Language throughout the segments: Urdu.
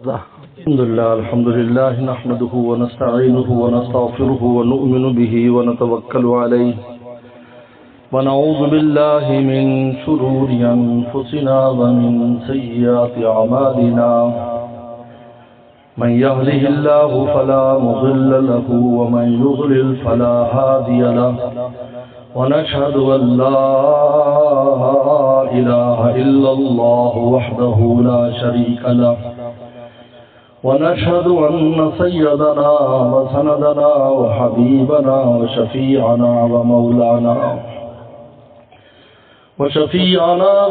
الحمد لله نحمده ونستعينه ونستغفره ونؤمن به ونتوكل عليه ونعوذ بالله من شرور أنفسنا ومن سيئات أعمالنا من يهده الله فلا مضل له ومن يضلل فلا هادي له ونشهد أن لا إله إلا الله وحده لا شريك له ونشهد أن سيدنا وسندنا وحبيبنا وشفيعنا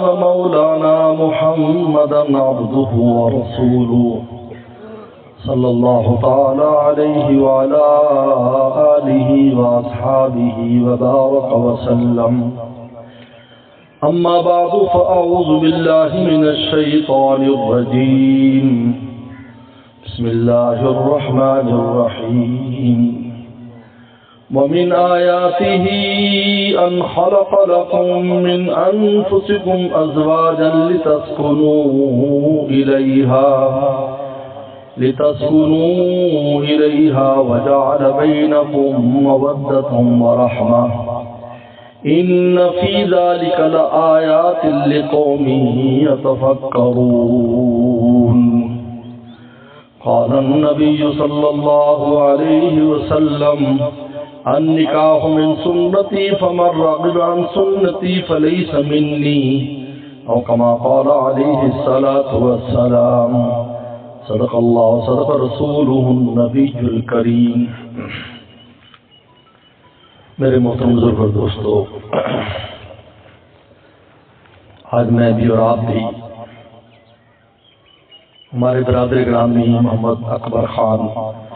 ومولانا محمدا عبده ورسوله صلى الله تعالى عليه وعلى آله وأصحابه وبارك وسلم. أما بعد فأعوذ بالله من الشيطان الرجيم. بسم الله الرحمن الرحيم. ومن آياته أن خلق لكم من أنفسكم أزواجا لتسكنوا إليها وجعل بينكم مودة ورحمة إن في ذلك لآيات لقوم يتفكرون. قال النبي صلى الله عليه وسلم النکاح من سنتی فمن رغب عن سنتی فليس مني او كما قال عليه الصلاة والسلام. صدق اللہ صدق رسولہ النبی الکریم. میرے محترم بزرگ اور دوستو، آج میں بھی اور آپ بھی ہمارے برادر گرامی محمد اکبر خان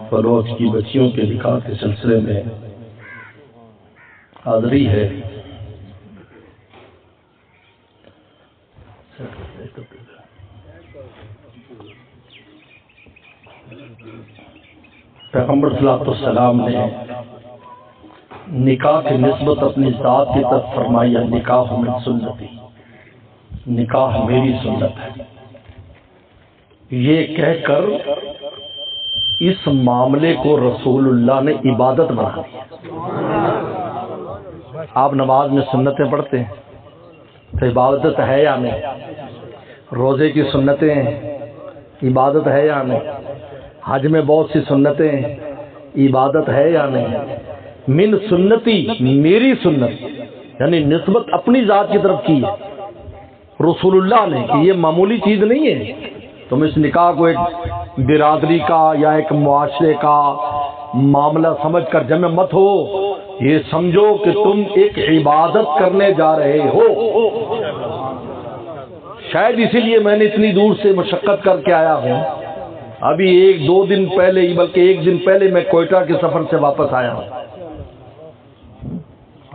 بلوچ کی بچیوں کے نکاح کے سلسلے میں حاضری ہے. پیغمبر صلی اللہ علیہ وسلم نے نکاح کی نسبت اپنی ذات کی طرف فرمائی، نکاح من سنتی، نکاح میری سنت ہے. یہ کہہ کر اس معاملے کو رسول اللہ نے عبادت بنا دیا. آپ نماز میں سنتیں پڑھتے ہیں تو عبادت ہے یا نہیں؟ روزے کی سنتیں عبادت ہے یا نہیں؟ حج میں بہت سی سنتیں عبادت ہے یا نہیں؟ من سنتی، میری سنت، یعنی نسبت اپنی ذات کی طرف کی ہے رسول اللہ نے کہ یہ معمولی چیز نہیں ہے. تم اس نکاح کو ایک برادری کا یا ایک معاشرے کا معاملہ سمجھ کر جمع مت ہو، یہ سمجھو کہ تم ایک عبادت کرنے جا رہے ہو. شاید اسی لیے میں نے اتنی دور سے مشقت کر کے آیا ہوں. ابھی ایک دو دن پہلے ہی، بلکہ ایک دن پہلے میں کوئٹہ کے سفر سے واپس آیا ہوں.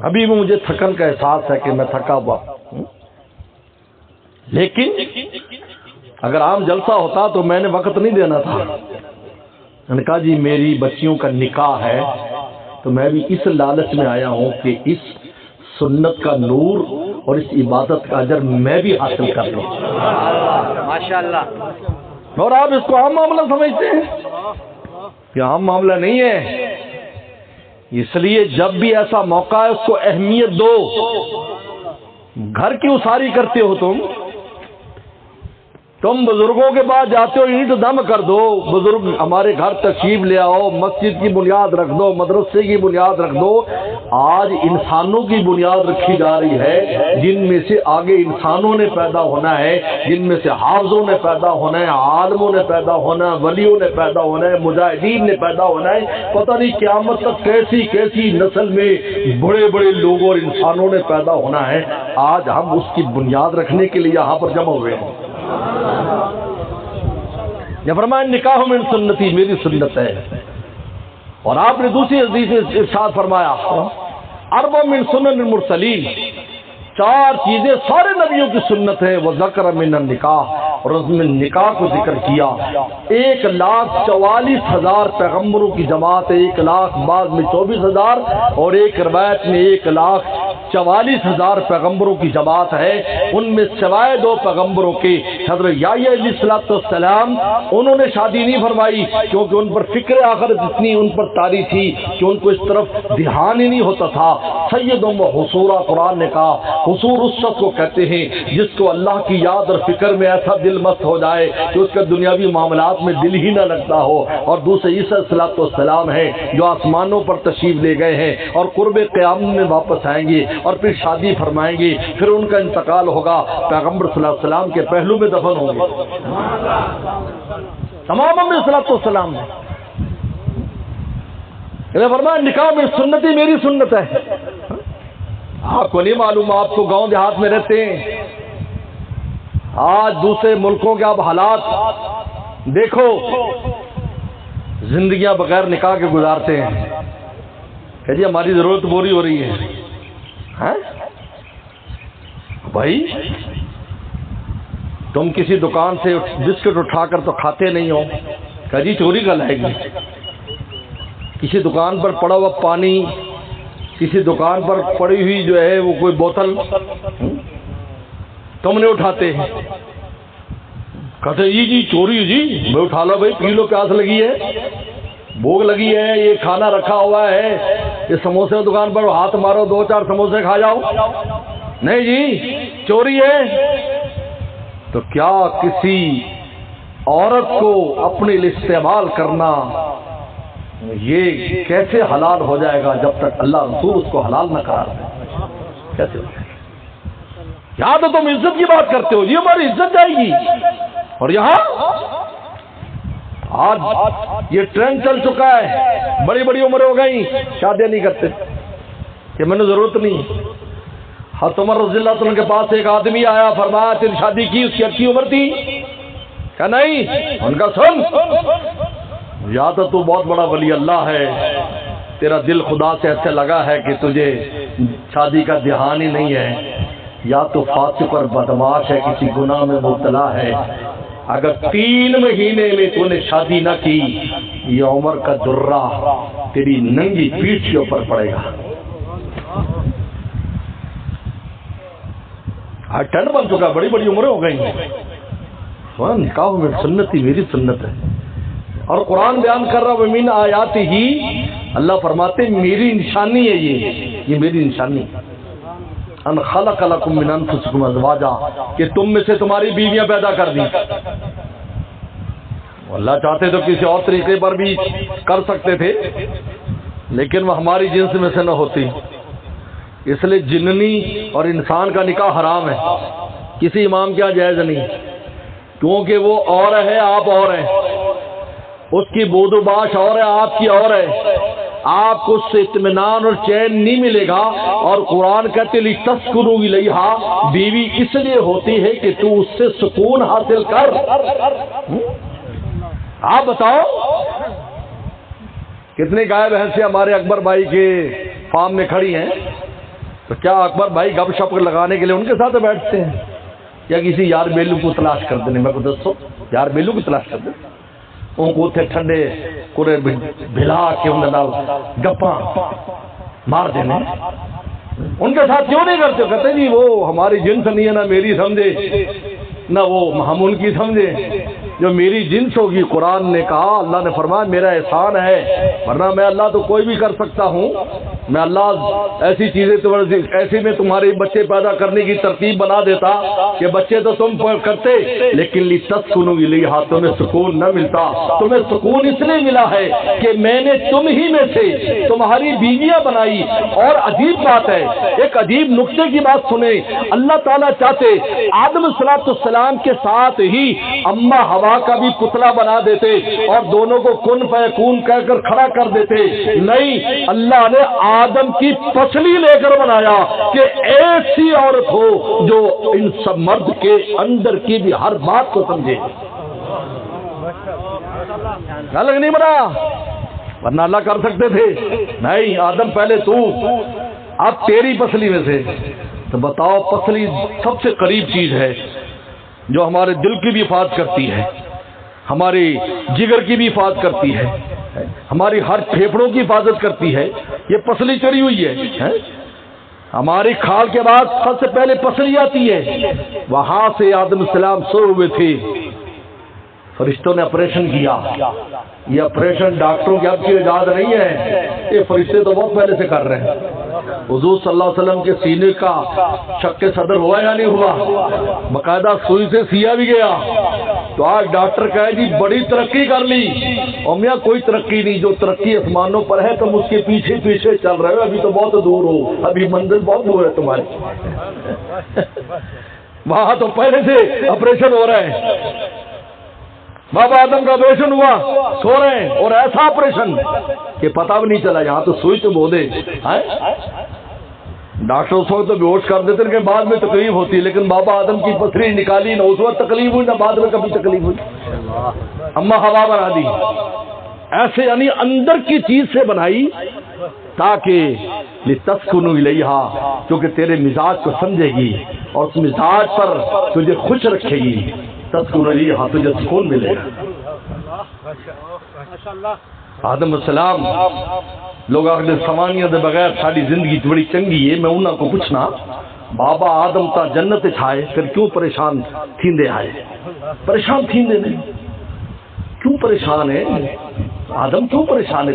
ابھی بھی مجھے تھکن کا احساس ہے کہ میں تھکا ہوا. لیکن اگر عام جلسہ ہوتا تو میں نے وقت نہیں دینا تھا. میں نے کہا جی میری بچیوں کا نکاح ہے تو میں بھی اس لالچ میں آیا ہوں کہ اس سنت کا نور اور اس عبادت کا اجر میں بھی حاصل کر لوں. ماشاءاللہ. اور آپ اس کو عام معاملہ سمجھتے ہیں؟ یہ عام معاملہ نہیں ہے. اس لیے جب بھی ایسا موقع ہے اس کو اہمیت دو. گھر کی اساری کرتے ہو تم بزرگوں کے بعد جاتے ہو اینٹ دم کر دو. بزرگ ہمارے گھر تشریف لے آؤ، مسجد کی بنیاد رکھ دو، مدرسے کی بنیاد رکھ دو. آج انسانوں کی بنیاد رکھی جا رہی ہے جن میں سے آگے انسانوں نے پیدا ہونا ہے، جن میں سے حافظوں نے پیدا ہونا ہے، عالموں نے پیدا ہونا ہے، ولیوں نے پیدا ہونا ہے، مجاہدین نے پیدا ہونا ہے. پتہ نہیں قیامت تک کیسی کیسی نسل میں بڑے بڑے لوگوں اور انسانوں نے پیدا ہونا ہے. آج ہم اس کی بنیاد رکھنے کے لیے یہاں پر جمع ہوئے ہیں. یہ فرمایا نکاح من سنتی، میری سنت ہے. اور آپ نے دوسری حدیث میں ارشاد فرمایا اربع من سنن المرسلین، چار چیزیں سارے نبیوں کی سنت ہے. وذکر من النکاح، اور اس میں نکاح کو ذکر کیا. 1,44,000 پیغمبروں کی جماعت ہے. 1 لاکھ بعد میں 24,000 اور ایک روایت میں 1,44,000 پیغمبروں کی جماعت ہے. ان میں سوائے 2 پیغمبروں کے حضرت یحییٰ علیہ السلام انہوں نے شادی نہیں فرمائی کیونکہ ان پر فکر آخرت اتنی ان پر طاری تھی کہ ان کو اس طرف دھیان ہی نہیں ہوتا تھا. سید و حصورا قرآن نے کہا حصور اس شخص کو کہتے ہیں جس کو اللہ کی یاد اور فکر میں ایسا دل مست ہو جائے کہ اس کا دنیاوی معاملات میں دل ہی نہ لگتا ہو. اور دوسرے عیسیٰ علیہ السلام ہیں جو آسمانوں پر تشریف لے گئے ہیں اور قرب قیامت میں واپس آئیں گے اور پھر شادی فرمائیں گے, پھر ان کا انتقال ہوگا, پیغمبر صلی اللہ علیہ وسلم کے پہلو میں دفن ہوں گے. تمام انبیاء صلی اللہ علیہ وسلم نے فرمایا نکاح میں سنتی میری سنت ہے. آپ کو نہیں معلوم, آپ تو گاؤں دیہات میں رہتے ہیں. آج دوسرے ملکوں کے آپ حالات دیکھو, زندگیاں بغیر نکاح کے گزارتے ہیں کہ جی ہماری ضرورت پوری ہو رہی ہے. بھائی تم کسی دکان سے بسکٹ اٹھا کر تو کھاتے نہیں ہو, کہ جی چوری کا لائے گی. کسی دکان پر پڑا ہوا پانی, کسی دکان پر پڑی ہوئی جو ہے وہ کوئی بوتل تم نے اٹھاتے ہیں, کہتے جی چوری, جی میں اٹھا لو بھائی, پی لو, پیاس لگی ہے, بھوک لگی ہے, یہ کھانا رکھا ہوا ہے, یہ سموسے دکان پر ہاتھ مارو 2-4 سموسے کھا جاؤ. نہیں جی چوری ہے. تو کیا کسی عورت کو اپنے لیے استعمال کرنا یہ کیسے حلال ہو جائے گا جب تک اللہ رسول اس کو حلال نہ قرار دے؟ کیسے ہو جائے گا؟ یہاں تو تم عزت کی بات کرتے ہو, جی ہماری عزت جائے گی. اور یہاں آج یہ ٹرینڈ چل چکا ہے, بڑی بڑی عمریں ہو گئی, شادیاں نہیں کرتے کہ میں نے ضرورت نہیں. حضرت عمر رضی اللہ عنہ کے پاس ایک آدمی آیا, فرمایا تیری شادی کی, اس کی اچھی عمر تھی؟ کہ نہیں. ان کا سن, یا تو بہت بڑا ولی اللہ ہے, تیرا دل خدا سے ایسے لگا ہے کہ تجھے شادی کا دھیان ہی نہیں ہے, یا تو فاسق اور بدمعاش ہے, کسی گناہ میں مبتلا ہے. اگر 3 مہینے میں تو نے شادی نہ کی, یہ عمر کا درہ تیری ننگی پیٹھ کے اوپر پڑے گا. ٹرینڈ بن چکا, بڑی بڑی عمریں ہو گئی ہیں. نکاح میں سنت ہی میری سنت ہے. اور قرآن بیان کر رہا ومن آیات ہی, اللہ فرماتے میری نشانی ہے, یہ میری نشانی. ان خلق لکم من انفسکم ازواجا, کہ تم میں سے تمہاری بیویاں پیدا کر دی. اللہ چاہتے تو کسی اور طریقے پر بھی کر سکتے تھے, لیکن وہ ہماری جنس میں سے نہ ہوتی. اس لیے جننی اور انسان کا نکاح حرام ہے, کسی امام کیا جائز نہیں, کیونکہ وہ اور ہے, آپ اور ہیں. اس کی بود و باش اور ہے, آپ کی اور ہے. آپ کو اس سے اطمینان اور چین نہیں ملے گا. اور قرآن کہتے لتسکنوا الیہا, بیوی اس لیے ہوتی ہے کہ تو اس سے سکون حاصل کر. آپ بتاؤ کتنے گائے بھینسیں ہمارے اکبر بھائی کے فارم میں کھڑی ہیں, تو کیا اکبر بھائی گپ شپ لگانے کے لیے ان کے ساتھ بیٹھتے ہیں, یا کسی یار بیلو کو تلاش کر دینے؟ میں کو دسو, یار بیلو کو تلاش کر دیں, ان کو اتنے ٹھنڈے کورے بھلا کے ان گپاں مار دینے. ان کے ساتھ کیوں نہیں کرتے؟ کہتے جی وہ ہماری جنس نہیں ہے, نہ میری سمجھے نہ وہ ہم ان کی سمجھے. جو میری جنس ہوگی, قرآن نے کہا, اللہ نے فرمایا میرا احسان ہے, ورنہ میں اللہ تو کوئی بھی کر سکتا ہوں. میں اللہ ایسی چیزیں ایسی میں تمہارے بچے پیدا کرنے کی ترتیب بنا دیتا کہ بچے تو تم کرتے, لیکن لتسکنوا الیہا, تمہیں سکون نہ ملتا. تمہیں سکون اس لیے ملا ہے کہ میں نے تم ہی میں سے تمہاری بیویاں بنائی. اور عجیب بات ہے, ایک عجیب نقطے کی بات سنیں. اللہ تعالیٰ چاہتے آدم صلاۃ السلام کے ساتھ ہی اما ہوا کا بھی پتلا بنا دیتے اور دونوں کو کن فیکون کہہ کر کھڑا کر دیتے. نہیں, اللہ نے آدم کی پسلی لے کر بنایا کہ ایسی عورت ہو جو ان سب مرد کے اندر کی بھی ہر بات کو سمجھے. الگ نہیں بنایا, ورنہ اللہ کر سکتے تھے. نہیں, آدم پہلے تو, اب تیری پسلی میں سے. تو بتاؤ, پسلی سب سے قریب چیز ہے. جو ہمارے دل کی بھی حفاظت کرتی ہے، ہمارے جگر کی بھی حفاظت کرتی ہے، ہماری ہر پھیپھڑوں کی حفاظت کرتی ہے، یہ پسلی چڑھی ہوئی ہے۔ ہماری کھال کے بعد سب سے پہلے پسلی آتی ہے، وہاں سے آدم السلام سو ہوئے تھے، فرشتوں نے آپریشن کیا۔ یہ آپریشن ڈاکٹروں کی اب کی ایجاد نہیں ہے، یہ فرشتے تو بہت پہلے سے کر رہے ہیں۔ حضور صلی اللہ علیہ وسلم کے سینے کا شق صدر ہوا یا نہیں ہوا؟ باقاعدہ سوئی سے سیا بھی گیا۔ تو آج ڈاکٹر کہے جی بڑی ترقی کر لی، اور میاں کوئی ترقی نہیں، جو ترقی آسمانوں پر ہے تم اس کے پیچھے پیچھے چل رہے ہو، ابھی تو بہت دور ہو، ابھی منزل بہت دور ہے تمہاری۔ وہاں تو پہلے سے آپریشن ہو رہا ہے، بابا آدم کا آپریشن ہوا، سو رہے ہیں، اور ایسا آپریشن کہ پتہ بھی نہیں چلا، یہاں تو سوئی تو بو دے۔ ڈاکٹر اس وقت تو بے ہوش کر دیتے کہ بعد میں تکلیف ہوتی، لیکن بابا آدم کی پتھری نکالی، نہ اس وقت تکلیف ہوئی نہ بعد میں کبھی تکلیف ہوئی، اما ہوا بنا دی۔ ایسے یعنی اندر کی چیز سے بنائی تاکہ لتسکنوا الیہا، کیونکہ تیرے مزاج کو سمجھے گی اور اس مزاج پر تجھے خوش رکھے گی، تسکن الیہا، تجھے سکون ملے گا۔ آدم السلام لوگ آخر سوانیاں دے بغیر ساری زندگی بڑی چنگی ہے، میں انہاں کو پوچھنا بابا آدم تا جنت چھائے پھر کیوں پریشان تھیندے آئے؟ پریشان تھیندے نہیں، کیوں پریشان ہے آدم؟ کیوں پریشان ہے؟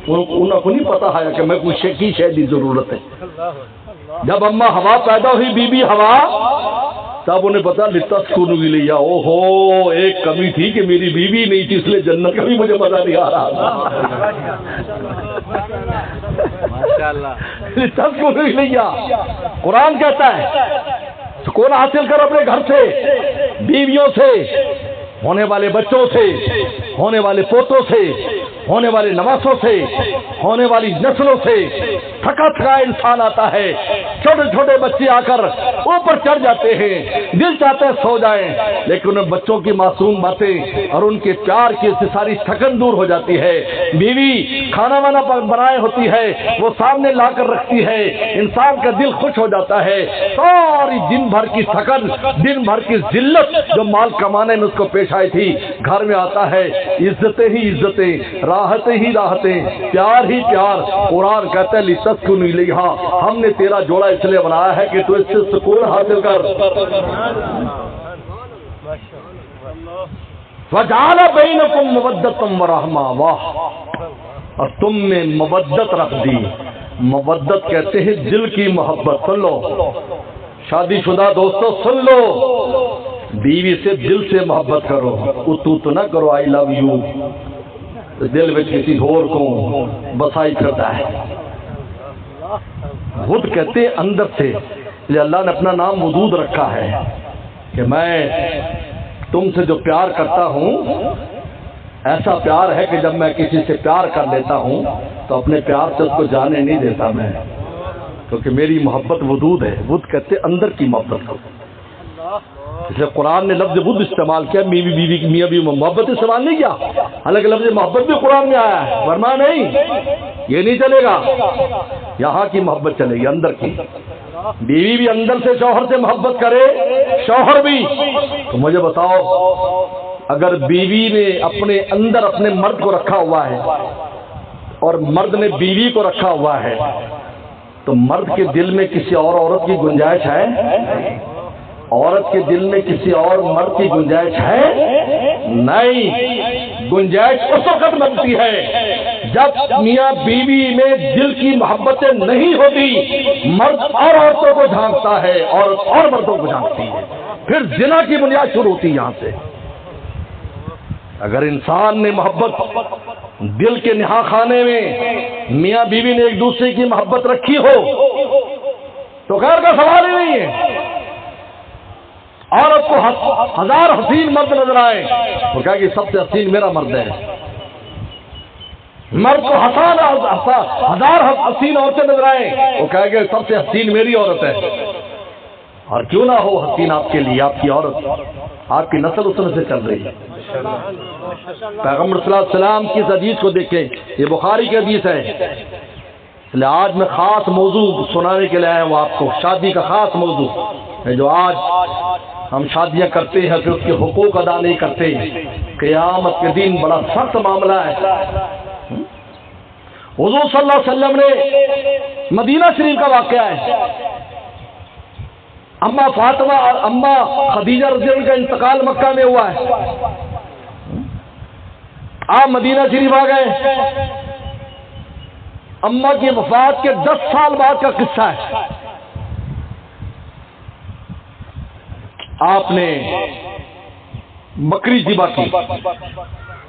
انہاں کو نہیں پتا ہے کہ میں کوئی شکی شے دی ضرورت ہے۔ جب اما ہوا پیدا ہوئی، بی بی ہوا، تب انہیں پتا لتسکنوا الیہا، او ہو ایک کمی تھی کہ میری بیوی نہیں تھی، اس لیے جنت کا بھی مجھے مزہ نہیں آ رہا لتسکنوا الیہا۔ قرآن کہتا ہے سکون حاصل کر اپنے گھر سے، بیویوں سے، ہونے والے بچوں سے، ہونے والے پوتوں سے، ہونے والے نواسوں سے، ہونے والی نسلوں سے۔ تھکا تھکا انسان آتا ہے، چھوٹے چھوٹے بچے آ کر اوپر چڑھ جاتے ہیں، دل چاہتا ہے سو جائیں، لیکن ان بچوں کی معصوم باتیں اور ان کے پیار کی سے ساری تھکن دور ہو جاتی ہے۔ بیوی کھانا وانا بنائے ہوتی ہے، وہ سامنے لا کر رکھتی ہے، انسان کا دل خوش ہو جاتا ہے۔ ساری دن بھر کی تھکن، دن بھر کی ذلت جو مال کمانے میں اس کو پیش آئی تھی، گھر میں آتا ہے، عزتیں ہی عزتیں، راحتیں ہی راحتیں، پیار ہی پیار۔ قرآن کہتا ہے لتسکنوا الیہا، ہم نے تیرا جوڑا اس لیے بنایا ہے کہ تو اس سے سکون حاصل کر۔ وجعل بینکم مودۃ ورحمہ، واہ، اور تم نے مودت رکھ دی۔ مودت کہتے ہیں دل کی محبت۔ سن لو شادی شدہ دوستو، سن لو، بیوی سے دل سے محبت کرو، اتو تو نہ کرو آئی لو یو، دل میں کسی اور کو بسائی کرتا ہے۔ خود کہتے ہیں اندر سے، یہ اللہ نے اپنا نام ودود رکھا ہے کہ میں تم سے جو پیار کرتا ہوں، ایسا پیار ہے کہ جب میں کسی سے پیار کر لیتا ہوں تو اپنے پیار سے اس کو جانے نہیں دیتا میں، کیونکہ میری محبت ودود ہے۔ ود کہتے اندر کی محبت کو، اس لیے قرآن نے لفظ ود استعمال کیا، بیوی بیوی کی میاں بیوی محبت استعمال نہیں کیا، حالانکہ لفظ محبت بھی قرآن میں آیا ہے، ورنہ نہیں، یہ نہیں چلے گا، یہاں کی محبت چلے گی، اندر کی۔ بیوی بھی اندر سے شوہر سے محبت کرے، شوہر بھی۔ تو مجھے بتاؤ، اگر بیوی نے اپنے اندر اپنے مرد کو رکھا ہوا ہے اور مرد نے بیوی کو رکھا ہوا ہے، تو مرد کے دل میں کسی اور عورت کی گنجائش ہے؟ عورت کے دل میں کسی اور مرد کی گنجائش ہے؟ نہیں۔ گنجائش اس وقت بنتی ہے جب میاں بیوی میں دل کی محبتیں نہیں ہوتی، مرد اور عورتوں کو جھانکتا ہے، عورت اور مردوں کو جھانکتی ہے، پھر زنا کی بنیاد شروع ہوتی ہے یہاں سے۔ اگر انسان نے محبت دل کے نہا خانے میں میاں بیوی نے ایک دوسرے کی محبت رکھی ہو تو خیر کا سوال ہی نہیں ہے۔ عورت کو ہزار حسین مرد نظر آئے، وہ کہا کہ سب سے حسین میرا مرد ہے۔ مرد کو ہزار حسین عورتیں نظر آئے، وہ کہا کہ سب سے حسین میری عورت ہے۔ اور کیوں نہ ہو حسین آپ کے لیے آپ کی عورت، آپ کی نسل اس میں سے چل رہی ہے۔ پیغمبر صلی اللہ علیہ وسلم کی اس حدیث کو دیکھیں، یہ بخاری کی حدیث ہے، اس لیے آج میں خاص موضوع سنانے کے لیے آیا ہوں آپ کو، شادی کا خاص موضوع ہے جو آج ہم شادیاں کرتے ہیں پھر اس کے حقوق ادا نہیں کرتے، قیامت کے دن بڑا سخت معاملہ ہے۔ حضور صلی اللہ علیہ وسلم نے مدینہ شریف کا واقعہ ہے، اما فاطمہ اور اما خدیجہ رضی اللہ عنہا کا انتقال مکہ میں ہوا ہے، آپ مدینہ شریف آ گئے، اما کی وفات کے 10 سال بعد کا قصہ ہے۔ آپ نے بکری ذبح کی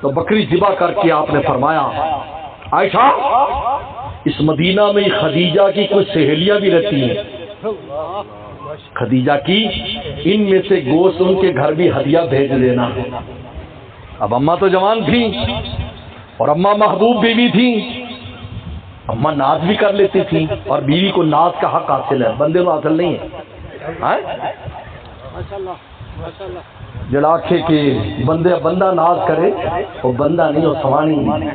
تو بکری ذبح کر کے آپ نے فرمایا عائشہ اس مدینہ میں خدیجہ کی کچھ سہیلیاں بھی رہتی ہیں، خدیجہ کی ان میں سے گوشت ان کے گھر بھی ہدیہ بھیج دینا۔ اب اماں تو جوان تھی اور اماں محبوب بیوی تھی، اماں ناز بھی کر لیتی تھی، اور بیوی کو ناز کا حق حاصل ہے، بندے کو حاصل نہیں ہے۔ جڑا آکھے کہ بندہ ناز کرے وہ بندہ نہیں، وہ سوانی نہیں،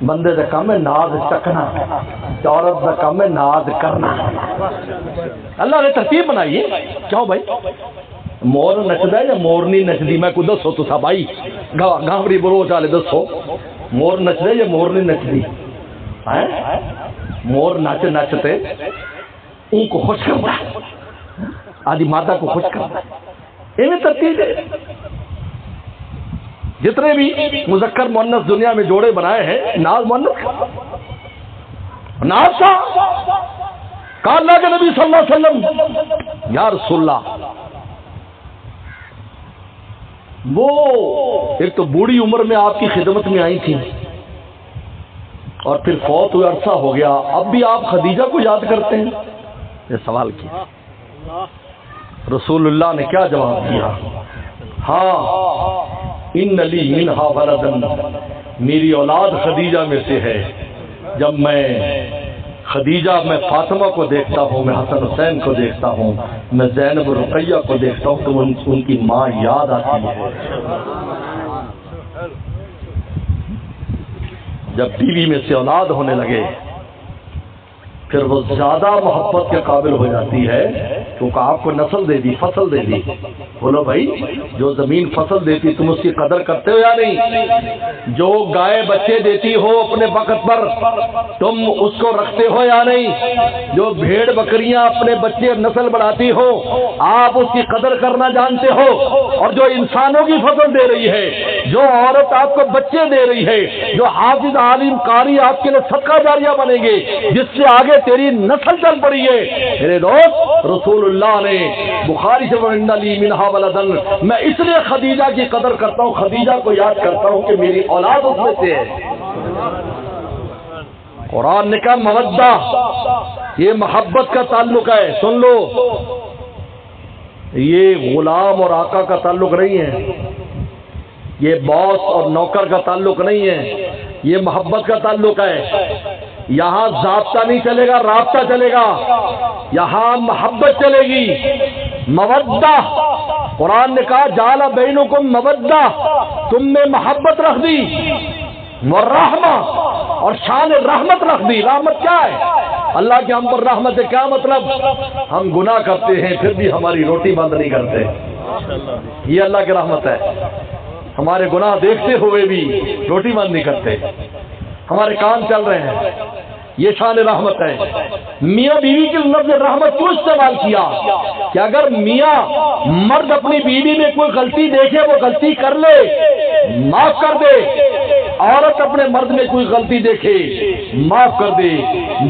بندے کا کام ہے ناز چکنا، عورت کا کام ہے ناز کرنا۔ اللہ نے ترتیب بنائی ہے، کیوں بھائی مور نچدا ہے یا مورنی نچدی؟ میں کو دسو تو بھائی گاوری بروچ والے دسو، مور نچدا یا مورنی نچدی؟ مور نچتے ان کو خوش کرتا ہے، آدھی مادہ کو خوش کرتا ہے، انہیں ترتیب ہے۔ جتنے بھی مذکر مؤنث دنیا میں جوڑے بنائے ہیں، ناز مؤنث ناز تھا۔ کہا اللہ کے نبی صلی اللہ علیہ وسلم یا رسول اللہ، وہ ایک تو بوڑھی عمر میں آپ کی خدمت میں آئی تھی اور پھر فوت ہوئے عرصہ ہو گیا، اب بھی آپ خدیجہ کو یاد کرتے ہیں؟ یہ سوال کیا۔ رسول اللہ نے کیا جواب دیا؟ ہاں ان لی منہا ولدن، میری اولاد خدیجہ میں سے ہے۔ جب میں خدیجہ میں فاطمہ کو دیکھتا ہوں، میں حسن حسین کو دیکھتا ہوں، میں زینب رقیہ کو دیکھتا ہوں تو ان کی ماں یاد آتی ہے۔ جب بیوی میں سے اولاد ہونے لگے پھر وہ زیادہ محبت کے قابل ہو جاتی ہے، کیونکہ آپ کو نسل دے دی، فصل دے دی۔ بولو بھائی جو زمین فصل دیتی تم اس کی قدر کرتے ہو یا نہیں؟ جو گائے بچے دیتی ہو اپنے وقت پر تم اس کو رکھتے ہو یا نہیں؟ جو بھیڑ بکریاں اپنے بچے نسل بڑھاتی ہو آپ اس کی قدر کرنا جانتے ہو؟ اور جو انسانوں کی فصل دے رہی ہے، جو عورت آپ کو بچے دے رہی ہے، جو حافظ عالم قاری آپ کے لیے صدقہ جاریہ بنیں گے، جس سے آگے تیری نسل چل پڑی ہے، میرے دوست رسول اللہ نے بخاری سے وَإِنَّ لِي مِنْهَا وَلَدًا، میں اس لیے خدیجہ کی قدر کرتا ہوں، خدیجہ کو یاد کرتا ہوں کہ میری اولاد اس میں سے ہے۔ قرآن نے کہا مودہ، یہ محبت کا تعلق ہے، سن لو، یہ غلام اور آقا کا تعلق نہیں ہے، یہ باس اور نوکر کا تعلق نہیں ہے، یہ محبت کا تعلق ہے۔ یہاں ضابطہ نہیں چلے گا، رابطہ چلے گا، یہاں محبت چلے گی، مودہ۔ قرآن نے کہا جعل بینکم مودہ، تم میں محبت رکھ دی، والرحمہ، اور شان رحمت رکھ دی۔ رحمت کیا ہے؟ اللہ کے ہم پر رحمت ہے، کیا مطلب؟ ہم گناہ کرتے ہیں پھر بھی ہماری روٹی بند نہیں کرتے، یہ اللہ کی رحمت ہے۔ ہمارے گناہ دیکھتے ہوئے بھی روٹی بند نہیں کرتے، ہمارے کام چل رہے ہیں، یہ شان رحمت ہے۔ میاں بیوی کے لفظ رحمت کیوں استعمال کیا؟ کہ اگر میاں مرد اپنی بیوی میں کوئی غلطی دیکھے وہ غلطی کر لے، معاف کر دے، عورت اپنے مرد میں کوئی غلطی دیکھے معاف کر دے،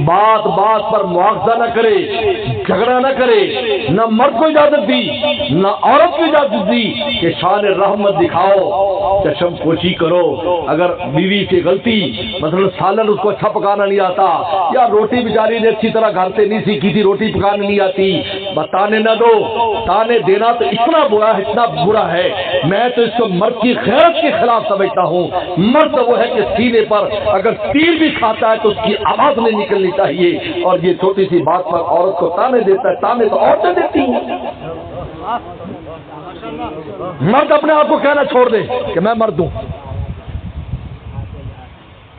بات بات پر مواخذہ نہ کرے، جھگڑا نہ کرے، نہ مرد کو اجازت دی نہ عورت کو اجازت دی کہ شان رحمت دکھاؤ، چشم پوشی کرو۔ اگر بیوی سے غلطی، مثلا سالن اس کو اچھا پکانا نہیں آتا، یا روٹی بیچاری نے اچھی طرح گھر سے نہیں سیکھی تھی، روٹی پکانے نہیں آتی، بتانے نہ دو۔ تانے دینا تو اتنا برا ہے، اتنا برا ہے، میں تو اس کو مرد کی غیرت کے خلاف سمجھتا ہوں۔ مرد وہ ہے کہ سینے پر اگر تیر بھی کھاتا ہے تو اس کی آواز نہیں نکلنی چاہیے، اور یہ چھوٹی سی بات پر عورت کو تانے دیتا ہے، تانے تو عورتیں دیتی ہیں۔ مرد اپنے آپ کو کہنا چھوڑ دے کہ میں مرد ہوں،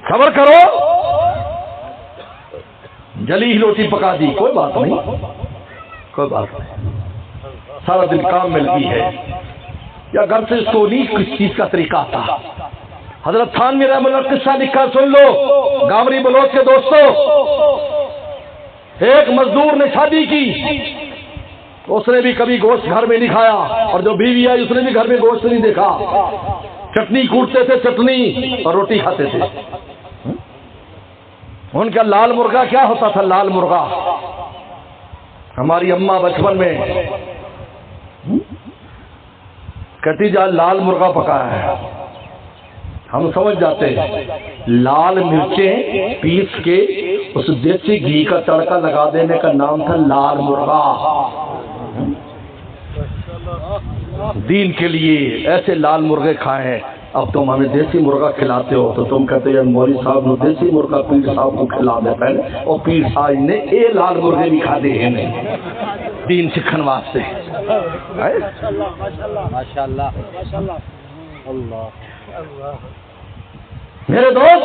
خبر کرو، جلی ہی روٹی پکا دی، کوئی بات نہیں، کوئی بات نہیں، سارا دن کام میں لگی ہے، یا گھر سے اس کو نہیں کس چیز کا طریقہ تھا۔ حضرت تھانوی رحمہ اللہ قصہ لکھا، سن لو گامری بلوچ کے دوستو۔ ایک مزدور نے شادی کی، اس نے بھی کبھی گوشت گھر میں نہیں کھایا، اور جو بیوی آئی اس نے بھی گھر میں گوشت نہیں دیکھا۔ چٹنی کوٹتے تھے، چٹنی اور روٹی کھاتے تھے۔ ان کا لال مرغا کیا ہوتا تھا؟ لال مرغا ہماری اماں بچپن میں کہتی جا لال مرغا پکایا ہے، ہم سمجھ جاتے ہیں لال مرچیں پیس کے اس دیسی گھی کا تڑکا لگا دینے کا نام تھا لال مرغا۔ دین کے لیے ایسے لال مرغے کھائے ہیں، اب تم ہمیں دیسی مرغا کھلاتے ہو تو تم کہتے ہیں مولوی صاحب نے دیسی مرغا پیر صاحب کو کھلا دے پہلے، اور پیر صاحب نے اے لال مرغے بھی کھا دے ہیں دین سکھن واسطے۔ میرے دوست،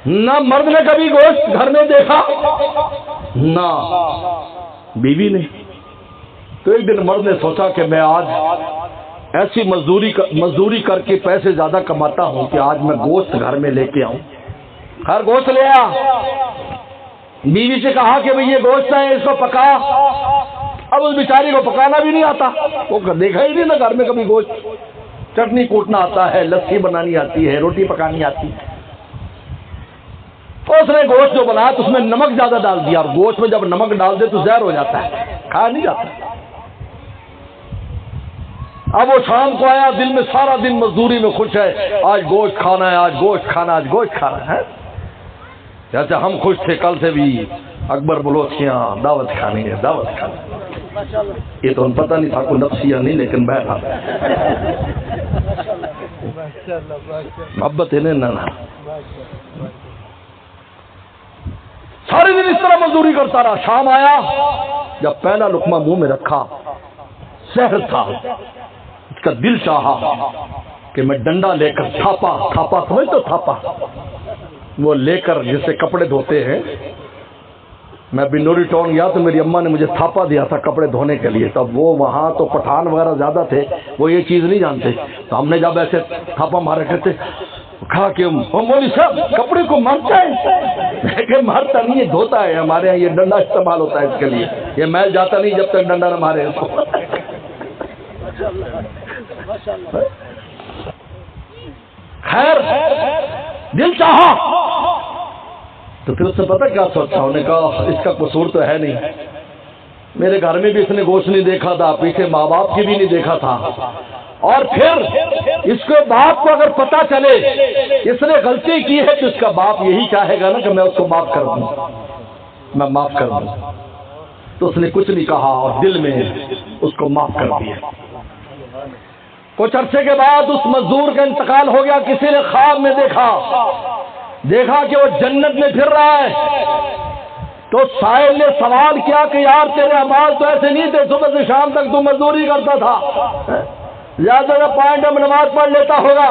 نہ مرد نے کبھی گوشت گھر میں دیکھا نہ بیوی نے۔ تو ایک دن مرد نے سوچا کہ میں آج ایسی مزدوری کر کے پیسے زیادہ کماتا ہوں کہ آج میں گوشت گھر میں لے کے آؤں۔ خیر گوشت لے آیا، بیوی سے کہا کہ بھئی یہ گوشت ہے، اس کو پکا۔ اب اس بیچاری کو پکانا بھی نہیں آتا، وہ دیکھا ہی نہیں نا گھر میں کبھی گوشت۔ چٹنی کوٹنا آتا ہے، لسی بنانی آتی ہے، روٹی پکانی آتی ہے۔ تو اس نے گوشت جو بنایا تو اس میں نمک زیادہ ڈال دیا، اور گوشت میں جب نمک ڈال دے تو زہر ہو جاتا ہے، کھایا نہیں جاتا۔ اب وہ شام کو آیا، دل میں سارا دن مزدوری میں خوش ہے، آج گوشت کھانا ہے، آج گوشت کھانا، آج گوشت کھانا ہے۔ جیسے ہم خوش تھے کل سے بھی اکبر بلوچ کے یہاں دعوت کھانی ہے، دعوت کھانی ہے۔ یہ تو پتہ نہیں تھا کوئی نفسیہ نہیں، لیکن بیٹھا محبت ہے نا۔ سارے دن اس طرح مزدوری کرتا رہا۔ شام آیا، جب پہلا لقمہ منہ میں رکھا، زہر تھا۔ اس کا دل چاہا کہ میں ڈنڈا لے کر تھاپا سمجھ تو تھاپا وہ لے کر جسے کپڑے دھوتے ہیں، میں بنوری ٹاؤن گیا تو میری اماں نے مجھے تھاپا دیا تھا کپڑے دھونے کے لیے۔ تب وہ وہاں تو پٹھان وغیرہ زیادہ تھے، وہ یہ چیز نہیں جانتے، تو ہم نے جب ایسے تھاپا مارے کرتے کہا کہ مولوی صاحب کپڑے کو مارتا ہے؟ کہ مارتا نہیں ہے، دھوتا ہے۔ ہمارے یہاں یہ ڈنڈا استعمال ہوتا ہے اس کے لیے، یہ میل جاتا نہیں جب تک ڈنڈا نہ مارے۔ خیر دل چاہا تو پھر اس سے پتہ کیا سوچا، انہوں نے کہا اس کا قصور تو ہے نہیں، میرے گھر میں بھی اس نے گوشت نہیں دیکھا تھا، پیچھے ماں باپ کی بھی نہیں دیکھا تھا، اور پھر اس کے باپ کو اگر پتہ چلے اس نے غلطی کی ہے تو اس کا باپ یہی چاہے گا نا کہ میں اس کو معاف کر دوں، میں معاف کر دوں۔ تو اس نے کچھ نہیں کہا اور دل میں اس کو معاف کر دیا۔ کچھ عرصے کے بعد اس مزدور کا انتقال ہو گیا، کسی نے خواب میں دیکھا کہ وہ جنت میں پھر رہا ہے۔ تو سائل نے سوال کیا کہ یار تیرے اعمال تو ایسے نہیں تھے، صبح سے شام تک تو مزدوری کرتا تھا، زیادہ پوائنٹ اب نماز پڑھ لیتا ہوگا،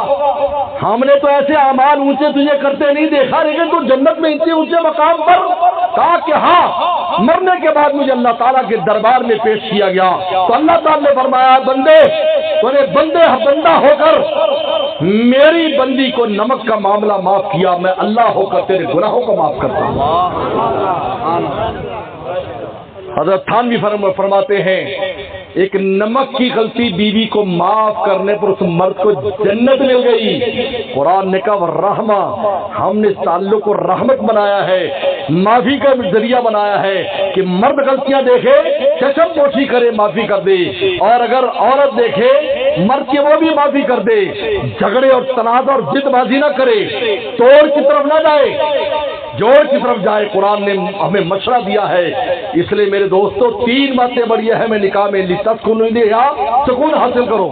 ہم نے تو ایسے اعمال اونچے تجھے کرتے نہیں دیکھا، لیکن تو جنت میں اتنے اونچے مقام پر۔ کہا کہ ہاں، مرنے کے بعد مجھے اللہ تعالیٰ کے دربار میں پیش کیا گیا تو اللہ تعالیٰ نے فرمایا بندے تو نے بندہ ہو کر میری بندی کو نمک کا معاملہ معاف کیا، میں اللہ ہو کر تیرے گناہوں کو معاف کرتا ہوں۔ حضرت تھانوی فرماتے ہیں ایک نمک کی غلطی بیوی کو معاف کرنے پر اس مرد کو جنت مل گئی۔ قرآن نے کہا والرحمہ، ہم نے اس تعلق کو رحمت بنایا ہے، معافی کا ذریعہ بنایا ہے کہ مرد غلطیاں دیکھے چشم پوشی کرے معافی کر دے، اور اگر عورت دیکھے مرد کے وہ بھی معافی کر دے، جھگڑے اور تنازع اور ضد بازی نہ کرے، توڑ کی طرف نہ جائے، جوڑ کی طرف جائے۔ قرآن نے ہمیں مشورہ دیا ہے، اس لیے میرے دوستو 3 باتیں بڑی اہم ہیں نکاح میں، تسکن یا سکون حاصل کرو۔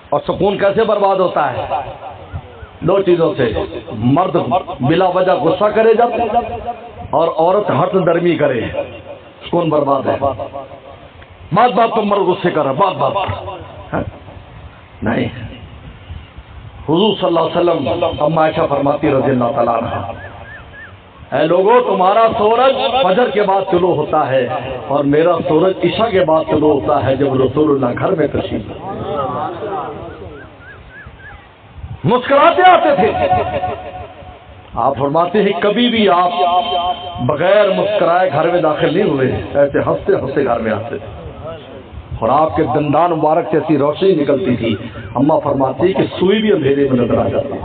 اور سکون کیسے برباد ہوتا ہے؟ 2 چیزوں سے، مرد بلا وجہ غصہ کرے جب، اور عورت ہٹ درمی کرے، سکون برباد ہے۔ بات پر مرد غصے کر رہا، بات نہیں۔ حضور صلی اللہ علیہ وسلم اما عائشہ فرماتی رضی اللہ تعالیٰ عنہ، اے لوگوں تمہارا سورج فجر کے بعد طلوع ہوتا ہے اور میرا سورج عشاء کے بعد طلوع ہوتا ہے جب رسول اللہ گھر میں تشریف مسکراتے آتے تھے. آپ فرماتے ہیں کبھی بھی آپ بغیر مسکرائے گھر میں داخل نہیں ہوئے, ایسے ہنستے ہنستے گھر میں آتے تھے اور آپ کے دندان مبارک سے ایسی روشنی نکلتی تھی. اماں فرماتی کہ سوئی بھی اندھیرے میں نظر آ جاتی.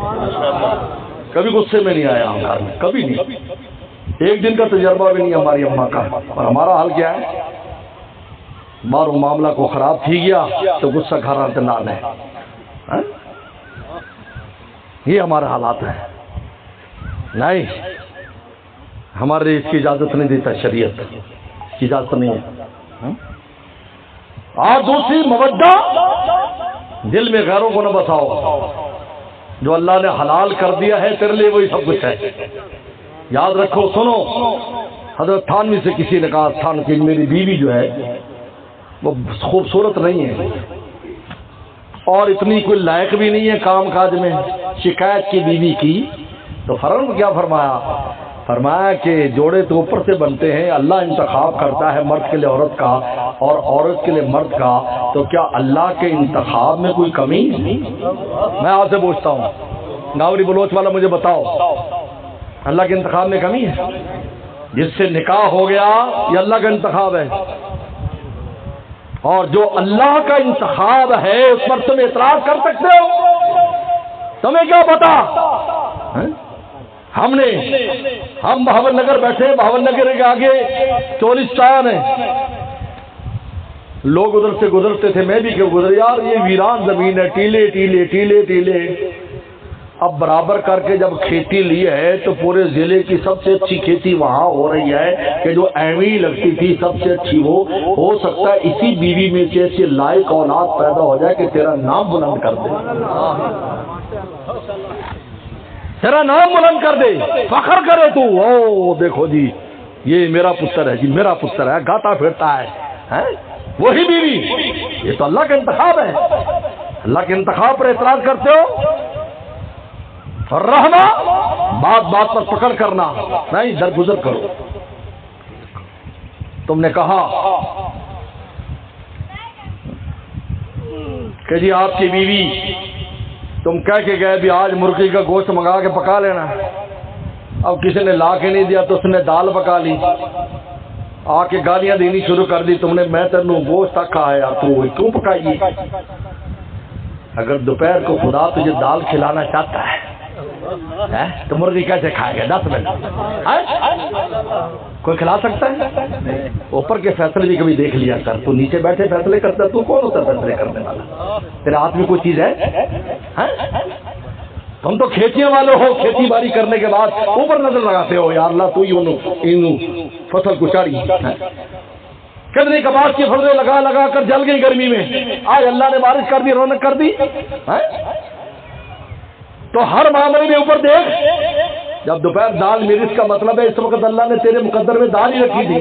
کبھی غصے میں نہیں آیا ہم گھر میں, کبھی نہیں. ایک دن کا تجربہ بھی نہیں ہماری اماں کا. اور ہمارا حال کیا ہے, مارو معاملہ کو خراب تھی گیا تو غصہ گھر آتے نہ لے. یہ ہمارے حالات ہیں. نہیں, ہمارے لیے اس کی اجازت نہیں دیتا شریعت, اس کی اجازت نہیں ہے. اور دوسری مودہ, دل میں غیروں کو نہ بساؤ. جو اللہ نے حلال کر دیا ہے تیرے لیے وہی سب کچھ ہے. یاد رکھو, سنو, حضرت تھانوی سے کسی نے کہا تھا کہ میری بیوی جو ہے وہ خوبصورت نہیں ہے اور اتنی کوئی لائق بھی نہیں ہے کام کاج میں. شکایت کی بیوی کی تو کیا فرمایا, فرمایا کہ جوڑے تو اوپر سے بنتے ہیں, اللہ انتخاب کرتا ہے مرد کے لیے عورت کا اور عورت کے لیے مرد کا, تو کیا اللہ کے انتخاب میں کوئی کمی؟ میں آپ سے پوچھتا ہوں, گاوری بلوچ والا مجھے بتاؤ, اللہ کے انتخاب میں کمی ہے؟ جس سے نکاح ہو گیا یہ اللہ کا انتخاب ہے, اور جو اللہ کا انتخاب ہے اس پر تم اعتراض کر سکتے ہو؟ تمہیں کیا پتا؟ ہم بہاول نگر بیٹھے, بہاول نگر کے آگے چولستان ہے, لوگ ادھر سے گزرتے تھے, میں بھی کیوں گزر, یار یہ ویران زمین ہے, ٹیلے ٹیلے ٹیلے ٹیلے. اب برابر کر کے جب کھیتی لی ہے تو پورے ضلع کی سب سے اچھی کھیتی وہاں ہو رہی ہے کہ جو ایویں لگتی تھی سب سے اچھی وہ ہو سکتا ہے اسی بیوی میں سے ایسی لائق اولاد پیدا ہو جائے کہ تیرا نام بلند کر دے, تیرا نام بلند کر دے, فخر کرے تو, او دیکھو جی یہ میرا پتر ہے, جی میرا پتر ہے, گاتا پھرتا ہے. وہی بیوی, یہ تو اللہ کا انتخاب ہے. اللہ کے انتخاب پر اعتراض کرتے ہو؟ اور رہنا بات بات پر پکڑ کرنا نہیں, درگزر کرو. تم نے کہا کہ جی آپ کی بیوی, تم کہہ کے گئے بھی آج مرغی کا گوشت منگا کے پکا لینا, اب کسی نے لا کے نہیں دیا تو اس نے دال پکا لی, آ کے گالیاں دینی شروع کر دی. تم نے میں تینوں گوشت رکھا ہے تو وہ کیوں پکائیے؟ اگر دوپہر کو خدا تجھے دال کھلانا چاہتا ہے تو مرغی کیسے کھائے گا 10 منٹ؟ کوئی کھلا سکتا ہے؟ اوپر کے فیصلے بھی کبھی دیکھ لیا کر, تو نیچے بیٹھے فیصلے کرتا, تو کون ہوتا فیصلے کرنے والا؟ تیرے ہاتھ میں کوئی چیز ہے؟ تم تو کھیتیاں والے ہو, کھیتی باڑی کرنے کے بعد اوپر نظر لگاتے ہو, یا اللہ تو ہی فصل کچاڑی. کتنی کپاس کی فصلیں لگا لگا کر جل گئی گرمی میں, آج اللہ نے بارش کر دی, رونق کر دی. تو ہر معاملے میں اوپر دیکھ. جب دوپہر دال میری, اس کا مطلب ہے اس وقت اللہ نے تیرے مقدر میں دال ہی رکھی تھی.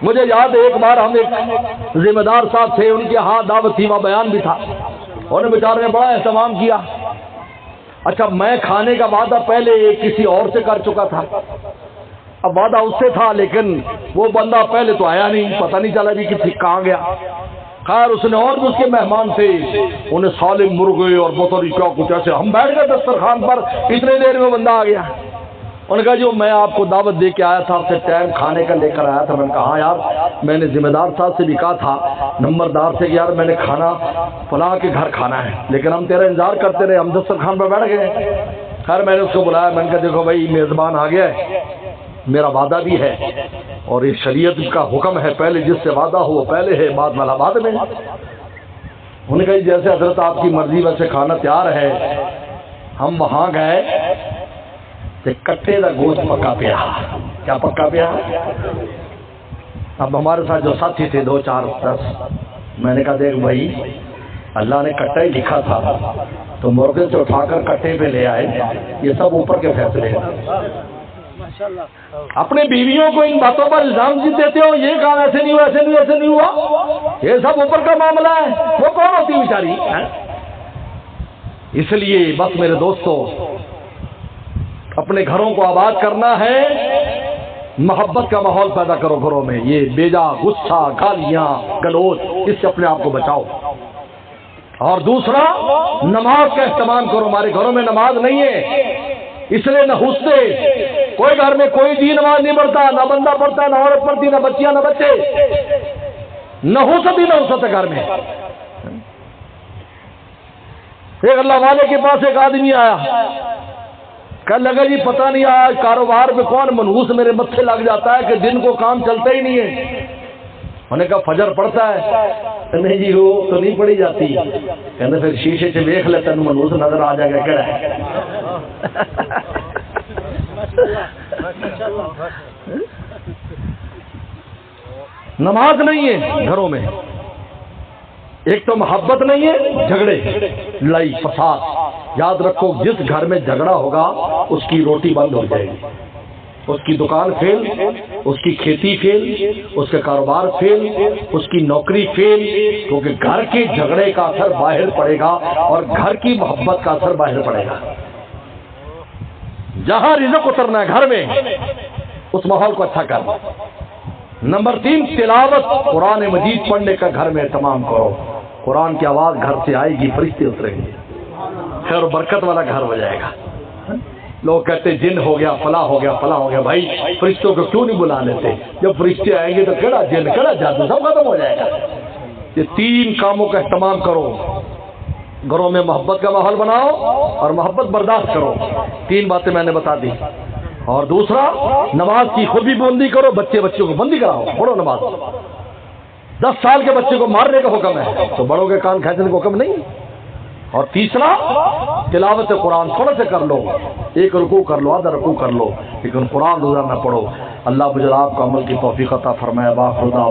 مجھے یاد ہے ایک بار ہم ایک ذمہ دار صاحب تھے, ان کے ہاں دعوت تھی, وہاں بیان بھی تھا, انہوں نے بیچارے نے بڑا اہتمام کیا. اچھا میں کھانے کا وعدہ پہلے کسی اور سے کر چکا تھا, اب وعدہ اس سے تھا لیکن وہ بندہ پہلے تو آیا نہیں, پتہ نہیں چلا بھی کہ کہاں گیا. خیر اس نے اور بھی اس کے مہمان تھے, انہیں سالم مرغے اور بطوری کیا کچھ ایسے. ہم بیٹھ گئے دسترخوان پر, اتنے دیر میں بندہ آ گیا. انہوں نے کہا جو میں آپ کو دعوت دے کے آیا تھا, آپ سے ٹائم کھانے کا لے کر آیا تھا. میں نے کہا ہاں یار, میں نے ذمہ دار صاحب سے بھی کہا تھا, نمبردار سے کہ یار میں نے کھانا فلاں کے گھر کھانا ہے, لیکن ہم تیرا انتظار کرتے رہے, ہم دسترخوان پر بیٹھ گئے. خیر میں نے اس کو بلایا, میں نے کہا دیکھو بھائی میزبان آ گیا ہے, میرا وعدہ بھی ہے اور یہ شریعت کا حکم ہے, پہلے جس سے وعدہ ہو وہ پہلے ہے, بعد والا بعد میں. انہوں نے کہا جیسے حضرت آپ کی مرضی ویسے کھانا تیار ہے. ہم وہاں گئے, کٹے کا گوشت پکا پیا. کیا پکا پیا؟ اب ہمارے ساتھ جو ساتھی تھے 2 4 10, میں نے کہا دیکھ بھائی اللہ نے کٹا ہی لکھا تھا تو مرغے سے اٹھا کر کٹے پہ لے آئے, یہ سب اوپر کے فیصلے ہیں. اپنے بیویوں کو ان باتوں پر الزام دیتے ہو, یہ کام ایسے نہیں ہوا, ایسے نہیں, ایسے نہیں ہوا, یہ سب اوپر کا معاملہ ہے. وہ کون ہوتی بیچاری؟ اس لیے بس میرے دوستو اپنے گھروں کو آباد کرنا ہے، محبت کا ماحول پیدا کرو گھروں میں. یہ بیجا غصہ، گالیاں گلوچ، اس سے اپنے آپ کو بچاؤ. اور دوسرا، نماز کا اہتمام کرو. ہمارے گھروں میں نماز نہیں ہے، اس لیے نہ حستے. کوئی گھر میں کوئی بھی نماز نہیں پڑھتا، نہ بندہ پڑھتا، نہ عورت پڑھتی، نہ بچیاں نہ بچے. نہ ہو سکتی نہ ہو سکتا گھر میں. ایک اللہ والے کے پاس ایک آدمی آیا، کہنے لگا جی پتہ نہیں آج کاروبار میں کون منحوس میرے متھے لگ جاتا ہے کہ دن کو کام چلتا ہی نہیں ہے. میں نے کہا فجر پڑھتا ہے؟ نہیں جی وہ تو نہیں پڑھی جاتی. کہتے پھر شیشے سے دیکھ لے تین منحوس نظر آ جائے گا کہڑا ہے. نماز نہیں ہے گھروں میں. ایک تو محبت نہیں ہے، جھگڑے، لڑائی فساد. یاد رکھو جس گھر میں جھگڑا ہوگا اس کی روٹی بند ہو جائے گی، اس کی دکان فیل، اس کی کھیتی فیل، اس کا کاروبار فیل، اس کی نوکری فیل. کیونکہ گھر کے جھگڑے کا اثر باہر پڑے گا اور گھر کی محبت کا اثر باہر پڑے گا. جہاں رزق اترنا ہے گھر میں، اس ماحول کو اچھا کرنا. نمبر 3، تلاوت قرآن مجید پڑھنے کا گھر میں اہتمام کرو. قرآن کی آواز گھر سے آئے گی، فرشتے اتریں گے، خیر و برکت والا گھر ہو جائے گا. لوگ کہتے جن ہو گیا، فلاں ہو گیا، فلاں ہو گیا. بھائی فرشتوں کو کیوں نہیں بلا لیتے؟ جب فرشتے آئیں گے تو کیڑا جن، کیڑا جادو، سب ختم ہو جائے گا. یہ 3 کاموں کا اہتمام کرو. گھروں میں محبت کا ماحول بناؤ اور محبت برداشت کرو. 3 باتیں میں نے بتا دی. اور دوسرا، نماز کی خود بھی بندی کرو، بچوں کو بندی کراؤ، پڑھو نماز. 10 سال کے بچے کو مارنے کا حکم ہے تو بڑوں کے کان کھینچنے کا حکم نہیں. اور تیسرا، تلاوت قرآن تھوڑا سے کر لو، 1 رکوع کر لو، آدھا رکوع کر لو، لیکن قرآن روزانہ پڑھو. اللہ مجھے آپ کو عمل کی توفیق عطا فرمائے. باخر دعوانا